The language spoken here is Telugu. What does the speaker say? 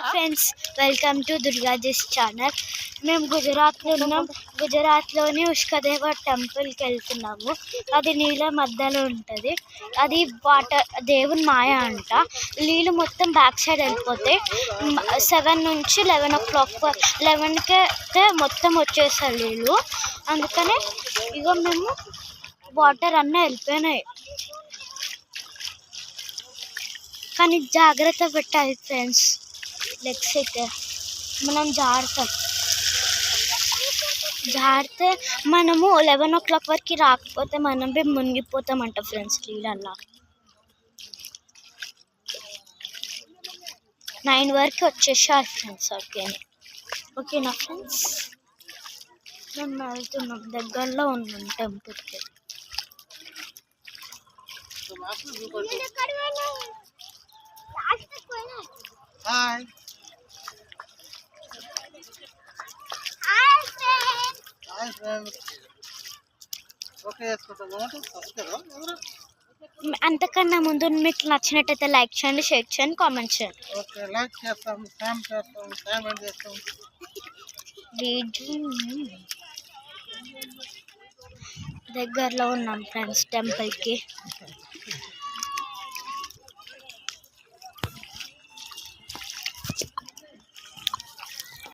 Friends, welcome to Durgaji's channel. మేము గుజరాత్లో ఉన్నాం. గుజరాత్లోని ఉష్కదేవ టెంపుల్కి వెళ్తున్నాము. అది నీళ్ళ మధ్యలో ఉంటుంది. అది వాటర్ దేవుని మాయ అంట. నీళ్ళు మొత్తం బ్యాక్ సైడ్ వెళ్ళిపోతే 7 నుంచి 11 o'clock 11కి మొత్తం వచ్చేస్తారు నీళ్ళు. అందుకనే ఇగో మేము వాటర్ అన్నీ వెళ్ళిపోయినాయి. కానీ జాగ్రత్త పెట్టాలి ఫ్రెండ్స్. లెగ్స్ అయితే మనం జారితే మనము 11 o'clock వరకు రాకపోతే మనం మునిగిపోతామంట ఫ్రెండ్స్ నీళ్ళల్లో. 9 వరకు వచ్చేసారు ఫ్రెండ్స్. ఓకేనా ఫ్రెండ్స్? మేము వెళ్తున్నాం, దగ్గరలో ఉన్నాం టెంపుల్కి. హాయ్ అంతకన్నా ముందు మీకు నచ్చినట్టయితే లైక్ చేయండి, షేర్ చేయండి, కామెంట్ చేయండి. దగ్గరలో ఉన్నాం ఫ్రెండ్స్ టెంపుల్కి.